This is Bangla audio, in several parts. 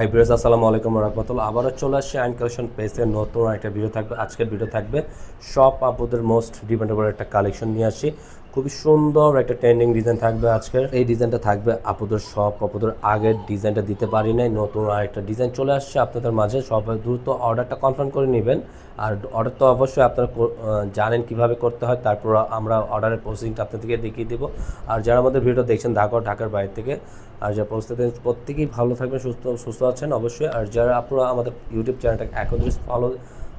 হাই ভিউয়ার্স, আসসালামু আলাইকুম ওয়া রাহমাতুল্লাহ। আবারও চলে আসছি আইন কালেকশন পেজে নতুন একটা ভিডিও থাকবে। আজকের ভিডিও থাকবে সব আপুদের মোস্ট ডিমান্ডেবল একটা কালেকশন নিয়ে আসি। খুবই সুন্দর একটা ট্রেন্ডিং ডিজাইন থাকবে আজকের। এই ডিজাইনটা থাকবে আপুদের সব আপুদের আগের ডিজাইনটা দিতে পারি নাই, নতুন আরেকটা ডিজাইন চলে আসছে আপনাদের মাঝে। সবাই দ্রুত অর্ডারটা কনফার্ম করে নেবেন। আর অর্ডার তো অবশ্যই আপনারা জানেন কিভাবে করতে হয়, তারপর আমরা অর্ডারের প্রসেসিংটা আপনাদেরকে দেখিয়ে দেবো। আর যারা আমাদের ভিডিও দেখছেন ঢাকার বাইরে থেকে, আর যারা পৌঁছতে প্রত্যেকেই ভালো থাকবেন, সুস্থ আছেন অবশ্যই। আর যারা আপনারা আমাদের ইউটিউব চ্যানেলটাকে এখন যদি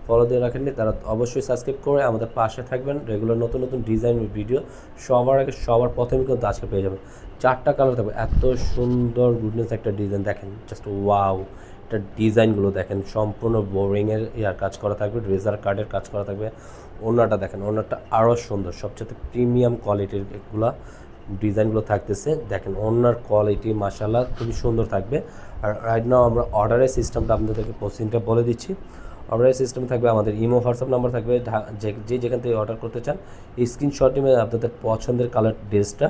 ফলো দিয়ে রাখেননি, তারা অবশ্যই সাবস্ক্রাইব করে আমাদের পাশে থাকবেন। রেগুলার নতুন নতুন ডিজাইন ভিডিও সবার আগে সবার প্রথমে কিন্তু আজকে পেয়ে যাবেন। 4টা কালার থাকবে, এত সুন্দর গুডনেস একটা ডিজাইন দেখেন, জাস্ট ওয়াও। এটা ডিজাইনগুলো দেখেন, সম্পূর্ণ বোরিংয়ের কাজ করা থাকবে, রেজার কার্ডের কাজ করা থাকবে। ওনাটা দেখেন, ওনাটা আরও সুন্দর, সবচেয়ে প্রিমিয়াম কোয়ালিটির এগুলা ডিজাইনগুলো থাকতেছে। দেখেন ওনার কোয়ালিটি মাশাআল্লাহ খুবই সুন্দর থাকবে। আর রাইট নাও আমরা অর্ডারের সিস্টেমটা আপনাদেরকে প্রসেসিংটা বলে দিচ্ছি। অর্ডারের সিস্টেম থাকবে আমাদের ইমো হোয়াটসঅ্যাপ নাম্বার থাকবে, যেখান থেকে অর্ডার করতে চান স্ক্রিনশট নিয়ে আপনাদের পছন্দের কালার ড্রেসটা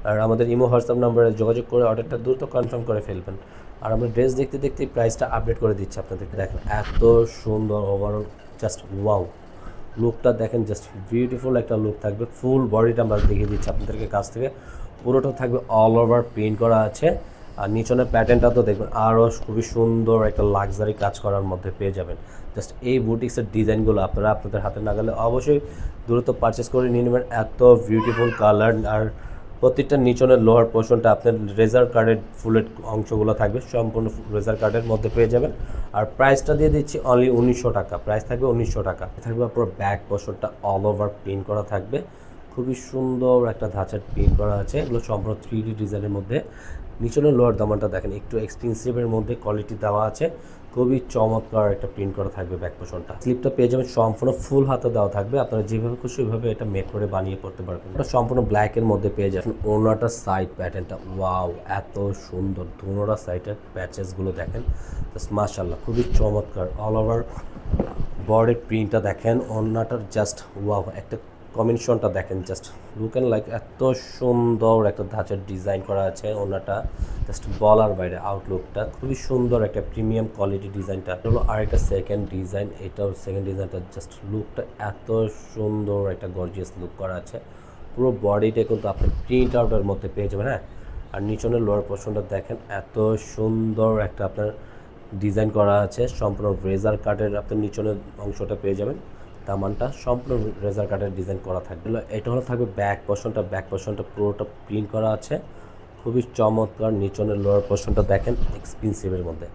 আর আমাদের ইমো হোয়াটসঅ্যাপ নাম্বারে যোগাযোগ করে অর্ডারটা দ্রুত কনফার্ম করে ফেলবেন। আর আমরা ড্রেস দেখতে দেখতে প্রাইসটা আপডেট করে দিচ্ছি আপনাদেরকে। দেখেন এত সুন্দর ওভারঅল, জাস্ট ওয়াও। লুকটা দেখেন, জাস্ট বিউটিফুল একটা লুক থাকবে। ফুল বডিটা আমরা দেখিয়ে দিচ্ছি আপনাদেরকে কাছ থেকে। পুরোটা থাকবে অল ওভার প্রিন্ট করা আছে। আর নিচনের প্যাটার্নটা তো দেখবেন আরও খুবই সুন্দর একটা লাক্সারি কাজ করার মধ্যে পেয়ে যাবেন। জাস্ট এই বুটিক্সের ডিজাইনগুলো আপনারা আপনাদের হাতে না গেলে অবশ্যই দ্রুত পারচেস করে নিয়ে নেবেন। এত বিউটিফুল কালার। আর প্রত্যেকটা নিচনের লোয়ার পোর্শনটা আপনার রেজার কার্ডের ফুলের অংশগুলো থাকবে, সম্পূর্ণ রেজার কার্ডের মধ্যে পেয়ে যাবেন। আর প্রাইসটা দিয়ে দিচ্ছি অনলি 1900 টাকা। প্রাইস থাকবে 1900 টাকা। থাকবে আপনার ব্যাক পোর্শনটা অল ওভার প্রিন্ট করা থাকবে, খুবই সুন্দর একটা ধাঁচার প্রিন্ট করা আছে। এগুলো সম্পূর্ণ 3D ডিজাইনের মধ্যে। নিচনের লোয়ার দামানটা দেখেন, একটু এক্সপেন্সিভের মধ্যে কোয়ালিটি দেওয়া আছে, খুবই চমৎকার একটা প্রিন্ট করা থাকবে ব্যাক পোর্শনটা। স্লিপটা পেয়ে যাবেন সম্পূর্ণ ফুল হাতে দেওয়া থাকবে, আপনারা যেভাবে খুশি ওইভাবে এটা মেক করে বানিয়ে পড়তে পারবেন। এটা সম্পূর্ণ ব্ল্যাকের মধ্যে পেয়ে যাবেন। ওনাটা সাইড প্যাটার্নটা ওয়াও, এত সুন্দর। দুনোটা সাইডের প্যাচেসগুলো দেখেন, মাশাআল্লাহ খুবই চমৎকার। অল ওভার বডির প্রিন্টটা দেখেন, ওনাটার জাস্ট ওয়াও। একটা কম্বিনেশনটা দেখেন, জাস্ট লুক অ্যান্ড লাইক, এত সুন্দর একটা ধাঁচের ডিজাইন করা আছে। ওনাটা জাস্ট বলার বাইরে, আউটলুকটা খুবই সুন্দর, একটা প্রিমিয়াম কোয়ালিটি ডিজাইনটা হলো। আরেকটা সেকেন্ড ডিজাইন, এটাও সেকেন্ড ডিজাইনটা জাস্ট লুকটা এত সুন্দর, একটা গর্জিয়াস লুক করা আছে। পুরো বডিটা কিন্তু আপনি প্রিন্ট আউটের মধ্যে পেয়ে যাবেন। হ্যাঁ, আর নিচনের লোয়ার পোর্শনটা দেখেন, এত সুন্দর একটা আপনার ডিজাইন করা আছে। সম্পূর্ণ রেজার কাটের আপনার নিচনের অংশটা পেয়ে যাবেন। দামানটা সম্পূর্ণ রেজার কাটের ডিজাইন করা থাকবে। এটা হলো থাকবে ব্যাক পোর্শনটা পুরোটা প্রিন্ট করা আছে, খুবই চমৎকার। নিচনের লোয়ার পোর্শনটা দেখেন এক্সপেন্সিভের মধ্যে।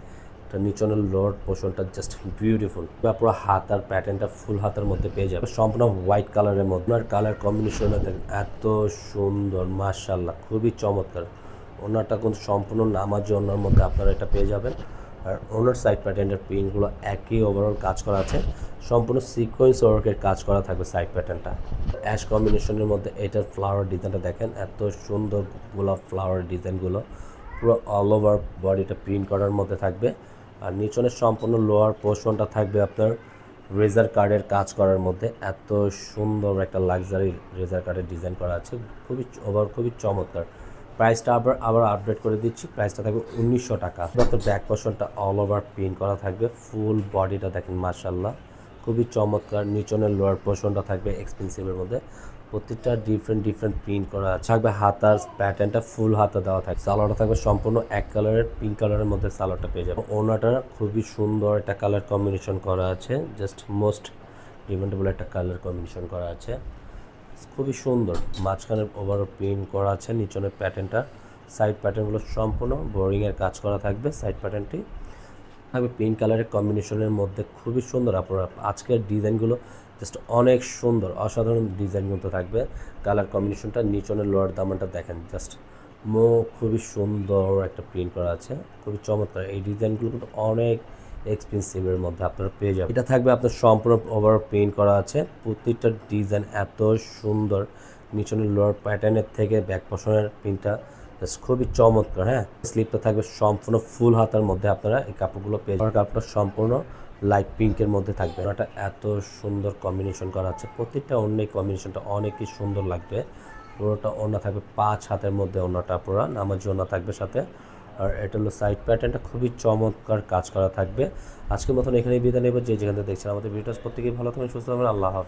এটা নিচনের লোয়ার পোর্শনটা জাস্ট বিউটিফুল। বা পুরো হাত আর প্যাটার্নটা ফুল হাতের মধ্যে পেয়ে যাবে, সম্পূর্ণ হোয়াইট কালারের মধ্যে। আর কালার কম্বিনেশনটা দেখেন এত সুন্দর, মাশাআল্লাহ খুবই চমৎকার। ওনারটা কিন্তু সম্পূর্ণ নামাজি ওনার মধ্যে আপনারা এটা পেয়ে যাবেন। আর ওনার সাইড প্যাটার্নের প্রিন্টগুলো একই ওভারঅল কাজ করা আছে, সম্পূর্ণ সিকোয়েন্স ওয়ার্কের কাজ করা থাকবে সাইড প্যাটার্নটা। অ্যাশ কম্বিনেশনের মধ্যে এটার ফ্লাওয়ার ডিজাইনটা দেখেন, এত সুন্দর গোলাপ ফ্লাওয়ার ডিজাইনগুলো পুরো অল ওভার বডিটা প্রিন্ট করার মধ্যে থাকবে। আর নিচনের সম্পূর্ণ লোয়ার পোর্শনটা থাকবে আপনার রেজার কার্ডের কাজ করার মধ্যে। এত সুন্দর একটা লাক্সারি রেজার কার্ডের ডিজাইন করা আছে, খুবই চমৎকার। প্রাইসটা আবার আপডেট করে দিচ্ছি, প্রাইসটা থাকবে 1900 টাকা। আপনার ব্যাক পোর্শনটা অল ওভার প্রিন্ট করা থাকবে, ফুল বডিটা দেখেন মাশাআল্লাহ খুবই চমৎকার। নিচনের লোয়ার পোর্শনটা থাকবে এক্সপেন্সিভের মধ্যে, প্রত্যেকটা ডিফারেন্ট প্রিন্ট করা আছে। থাকবে হাতার প্যাটার্নটা ফুল হাতা দেওয়া থাকবে। সালোয়ারটা থাকবে সম্পূর্ণ এক কালারের, পিঙ্ক কালারের মধ্যে সালোয়ারটা পেয়ে যাবে। ওনাটা খুবই সুন্দর একটা কালার কম্বিনেশন করা আছে, জাস্ট মোস্ট ডিমান্ডেবল একটা কালার কম্বিনেশন করা আছে, খুবই সুন্দর। মাঝখানে ওভার প্রিন্ট করা আছে, নিচনের প্যাটার্নটা সাইড প্যাটার্নগুলো সম্পূর্ণ বোরিংয়ের কাজ করা থাকবে। সাইড প্যাটার্নটি থাকবে পিঙ্ক কালারের কম্বিনেশনের মধ্যে, খুবই সুন্দর। আপনারা আজকের ডিজাইনগুলো জাস্ট অনেক সুন্দর, অসাধারণ ডিজাইন কিন্তু থাকবে। কালার কম্বিনেশনটা নিচনের লোয়ার দামানটা দেখেন, জাস্ট খুবই সুন্দর একটা প্রিন্ট করা আছে, খুবই চমৎকার। এই ডিজাইনগুলো কিন্তু অনেক এক্সপেন্সিভের মধ্যে আপনারা পেয়ে যাবেন। এটা থাকবে আপনার সম্পূর্ণ ওভার প্রিন্ট করা আছে, প্রত্যেকটা ডিজাইন এত সুন্দর। নিচনের লোয়ার প্যাটার্নের থেকে ব্যাক পোর্শনের প্রিন্টটা খুবই চমৎকার। হ্যাঁ, স্লিপটা থাকবে সম্পূর্ণ ফুল হাতার মধ্যে, আপনারা এই কাপড়গুলো পেয়ে যাবেন। কাপড়টা সম্পূর্ণ লাইট পিঙ্কের মধ্যে থাকবে। ওটা এত সুন্দর কম্বিনেশন করা আছে, প্রত্যেকটা অন্য কম্বিনেশনটা অনেকই সুন্দর লাগবে। পুরোটা ওড়না থাকবে 5 হাতের মধ্যে, ওড়নাটা পুরো নামাজি ওড়না থাকবে সাথে। আর এটা হলো সাইড প্যাটার্নটা খুবই চমৎকার কাজ করা থাকবে। আজকের মতন এখানেই বিদায় নেব। যে যেখান থেকে দেখছেন আমাদের ভিডিওটা, প্রত্যেকেই ভালো থাকবেন, সুস্থ থাকবেন। আল্লাহ হাফেজ।